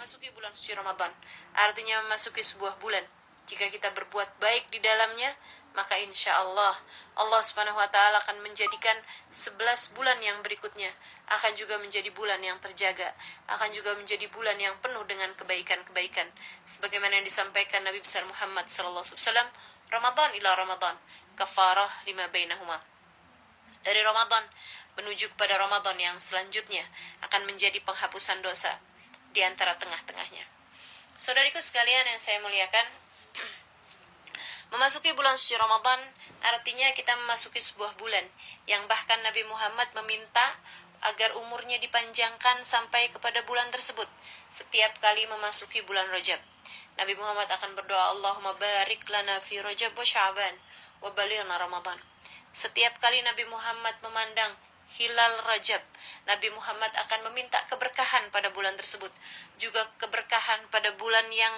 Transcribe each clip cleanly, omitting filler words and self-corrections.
memasuki bulan suci Ramadan, artinya memasuki sebuah bulan. Jika kita berbuat baik di dalamnya, maka insya Allah Allah Subhanahu wa Ta'ala akan menjadikan 11 bulan yang berikutnya akan juga menjadi bulan yang terjaga, akan juga menjadi bulan yang penuh dengan kebaikan-kebaikan, sebagaimana yang disampaikan Nabi besar Muhammad SAW, Ramadan ila Ramadan kafarah lima bainahuma. Dari Ramadan menuju kepada Ramadan yang selanjutnya akan menjadi penghapusan dosa di antara tengah-tengahnya. Saudariku sekalian yang saya muliakan, memasuki bulan suci Ramadan artinya kita memasuki sebuah bulan yang bahkan Nabi Muhammad meminta agar umurnya dipanjangkan sampai kepada bulan tersebut. Setiap kali memasuki bulan Rajab, Nabi Muhammad akan berdoa, Allahumma barik lana fi Rajab wa Sya'ban wa balighna Ramadan. Setiap kali Nabi Muhammad memandang hilal Rajab, Nabi Muhammad akan meminta keberkahan pada bulan tersebut, juga keberkahan pada bulan yang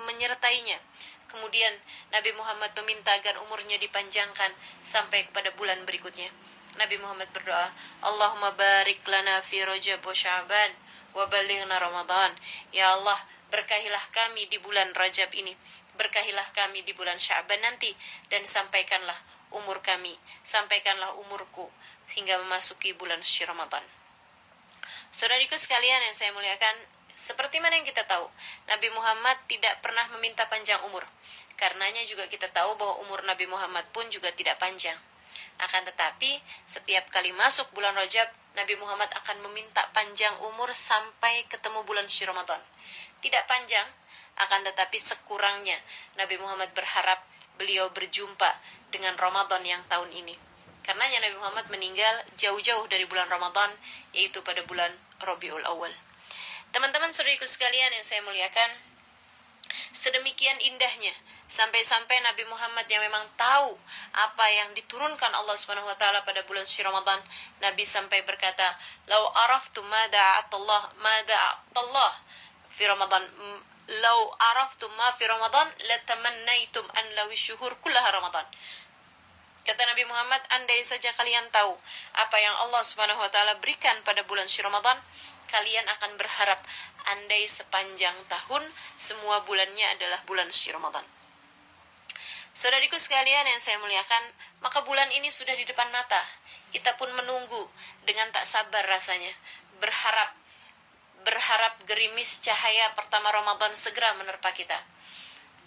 menyertainya. Kemudian Nabi Muhammad meminta agar umurnya dipanjangkan sampai kepada bulan berikutnya. Nabi Muhammad berdoa, Allahumma barik lana fi Rajab wa Sya'ban wa balighna Ramadan. Ya Allah, berkahilah kami di bulan Rajab ini, berkahilah kami di bulan Sya'ban nanti, dan sampaikanlah umur kami, sampaikanlah umurku hingga memasuki bulan suci Ramadan. Saudariku sekalian yang saya muliakan, seperti mana yang kita tahu, Nabi Muhammad tidak pernah meminta panjang umur. Karenanya juga kita tahu bahwa umur Nabi Muhammad pun juga tidak panjang. Akan tetapi, setiap kali masuk bulan Rajab, Nabi Muhammad akan meminta panjang umur sampai ketemu bulan suci Ramadan. Tidak panjang, akan tetapi sekurangnya Nabi Muhammad berharap beliau berjumpa dengan Ramadan yang tahun ini. Karenanya Nabi Muhammad meninggal jauh-jauh dari bulan Ramadan, yaitu pada bulan Rabiul Awal. Teman-teman saudariku sekalian yang saya muliakan, sedemikian indahnya sampai-sampai Nabi Muhammad yang memang tahu apa yang diturunkan Allah Subhanahu wa taala pada bulan suci Ramadan, Nabi sampai berkata, "Lau araftu ma da'atallah fi Ramadan, lau araftu ma fi Ramadan latamannaitum an lawi syuhur kullaha Ramadan." Kata Nabi Muhammad, andai saja kalian tahu apa yang Allah Subhanahu wa taala berikan pada bulan suci Ramadan, kalian akan berharap andai sepanjang tahun semua bulannya adalah bulan suci Ramadan. Saudariku sekalian yang saya muliakan, maka bulan ini sudah di depan mata. Kita pun menunggu dengan tak sabar rasanya, berharap gerimis cahaya pertama Ramadan segera menerpa kita.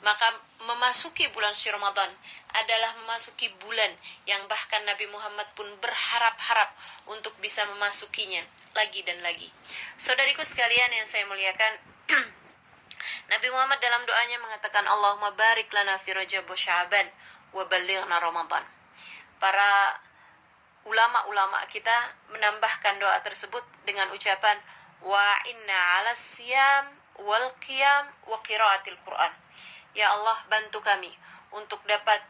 Maka memasuki bulan suci Ramadan adalah memasuki bulan yang bahkan Nabi Muhammad pun berharap-harap untuk bisa memasukinya lagi dan lagi. Saudariku sekalian yang saya muliakan, Nabi Muhammad dalam doanya mengatakan, Allahumma barik lana fi Rajab wa Sya'ban wa balighna Ramadan. Para ulama-ulama kita menambahkan doa tersebut dengan ucapan, wa inna 'alas siyam wal qiyam wa qiraatil Qur'an. Ya Allah, bantu kami untuk dapat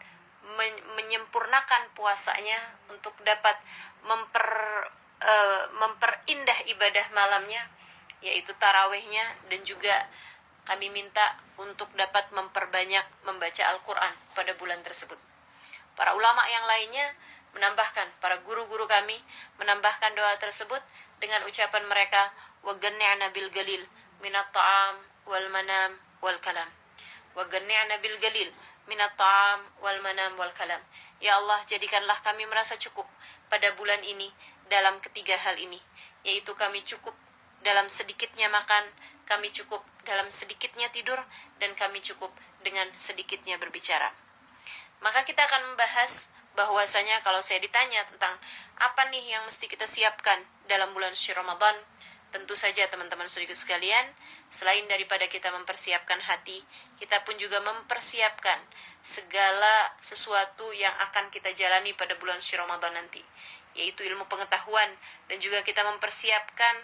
menyempurnakan puasanya, untuk dapat memperindah ibadah malamnya, yaitu tarawihnya, dan juga kami minta untuk dapat memperbanyak membaca Al-Quran pada bulan tersebut. Para ulama yang lainnya menambahkan, para guru-guru kami menambahkan doa tersebut dengan ucapan mereka, wa ganni'na bil galil minat ta'am wal manam wal kalam. Wa ganni'na bil galil minat ta'am wal manam wal kalam. Ya Allah, jadikanlah kami merasa cukup pada bulan ini dalam ketiga hal ini, yaitu kami cukup dalam sedikitnya makan, kami cukup dalam sedikitnya tidur, dan kami cukup dengan sedikitnya berbicara. Maka kita akan membahas bahwasanya kalau saya ditanya tentang apa nih yang mesti kita siapkan dalam bulan suci Ramadan, tentu saja teman-teman saudaraku sekalian, selain daripada kita mempersiapkan hati, kita pun juga mempersiapkan segala sesuatu yang akan kita jalani pada bulan suci Ramadan nanti, yaitu ilmu pengetahuan, dan juga kita mempersiapkan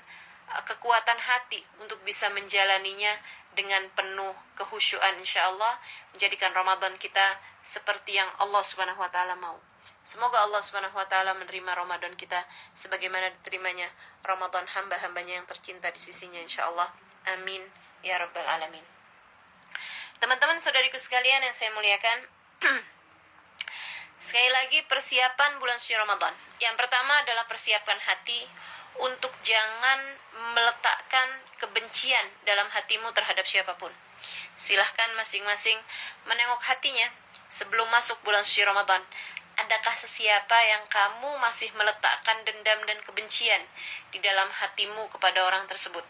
kekuatan hati untuk bisa menjalaninya dengan penuh kehusyuan, insyaallah, menjadikan Ramadan kita seperti yang Allah Subhanahu wa taala mau. Semoga Allah Subhanahu wa taala menerima Ramadan kita sebagaimana diterimanya Ramadan hamba-hambanya yang tercinta di sisinya, insyaallah. Amin ya rabbal alamin. Teman-teman saudariku sekalian yang saya muliakan, sekali lagi persiapan bulan suci Ramadan. Yang pertama adalah persiapkan hati untuk jangan meletakkan kebencian dalam hatimu terhadap siapapun. Silahkan masing-masing menengok hatinya sebelum masuk bulan suci Ramadan. Adakah sesiapa yang kamu masih meletakkan dendam dan kebencian di dalam hatimu kepada orang tersebut?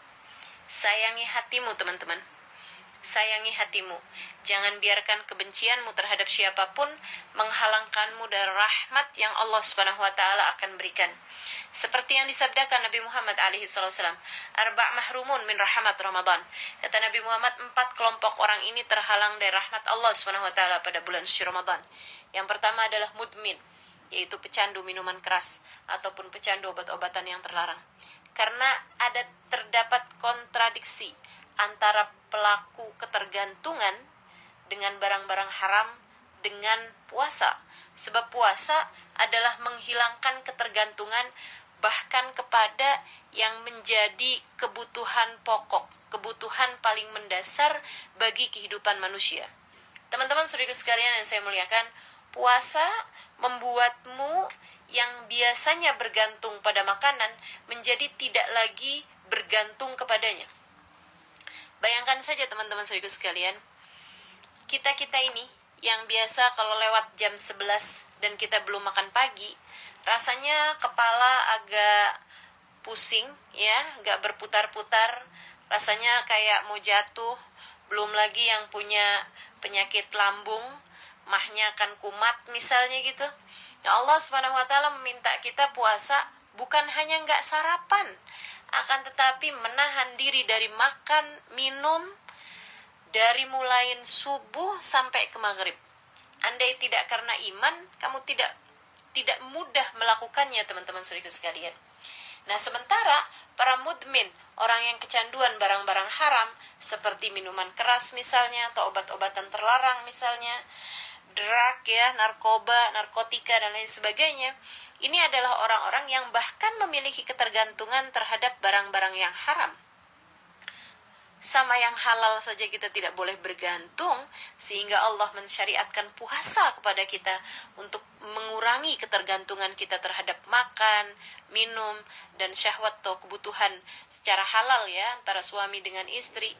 Sayangi hatimu, teman-teman. Sayangi hatimu. Jangan biarkan kebencianmu terhadap siapapun menghalangkanmu dari rahmat yang Allah Subhanahu wa taala akan berikan. Seperti yang disabdakan Nabi Muhammad alaihi wasallam, "Arba' mahrumun min rahmat Ramadan." Kata Nabi Muhammad, 4 kelompok orang ini terhalang dari rahmat Allah Subhanahu wa taala pada bulan suci Ramadan. Yang pertama adalah mudmin, yaitu pecandu minuman keras ataupun pecandu obat-obatan yang terlarang. Karena terdapat kontradiksi antara pelaku ketergantungan dengan barang-barang haram dengan puasa. Sebab puasa adalah menghilangkan ketergantungan bahkan kepada yang menjadi kebutuhan pokok, kebutuhan paling mendasar bagi kehidupan manusia. Teman-teman saudara sekalian yang saya muliakan, puasa membuatmu yang biasanya bergantung pada makanan menjadi tidak lagi bergantung kepadanya. Bayangkan saja teman-teman saudara sekalian, kita ini yang biasa kalau lewat jam 11 dan kita belum makan pagi, rasanya kepala agak pusing ya, agak berputar-putar, rasanya kayak mau jatuh. Belum lagi yang punya penyakit lambung, mahnya akan kumat misalnya gitu. Ya Allah Subhanahu wa taala meminta kita puasa bukan hanya enggak sarapan, akan tetapi menahan diri dari makan, minum dari mulai subuh sampai ke maghrib. Andai tidak karena iman, kamu tidak mudah melakukannya, teman-teman saudara sekalian. Nah, sementara para mudmin, orang yang kecanduan barang-barang haram seperti minuman keras misalnya, atau obat-obatan terlarang misalnya, drug ya, narkoba, narkotika dan lain sebagainya, ini adalah orang-orang yang bahkan memiliki ketergantungan terhadap barang-barang yang haram. Sama yang halal saja kita tidak boleh bergantung, sehingga Allah mensyariatkan puasa kepada kita untuk mengurangi ketergantungan kita terhadap makan, minum, dan syahwat atau kebutuhan secara halal ya, antara suami dengan istri.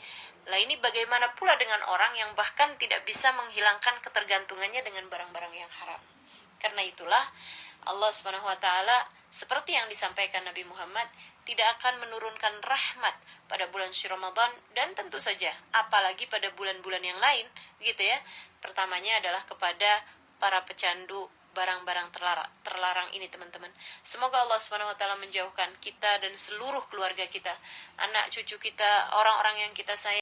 Lah ini bagaimana pula dengan orang yang bahkan tidak bisa menghilangkan ketergantungannya dengan barang-barang yang haram. Karena itulah Allah Subhanahu wa taala seperti yang disampaikan Nabi Muhammad tidak akan menurunkan rahmat pada bulan suci Ramadan, dan tentu saja apalagi pada bulan-bulan yang lain gitu ya. Pertamanya adalah kepada para pecandu barang-barang terlarang ini, teman-teman. Semoga Allah Subhanahu wa taala menjauhkan kita dan seluruh keluarga kita, anak cucu kita, orang-orang yang kita sayang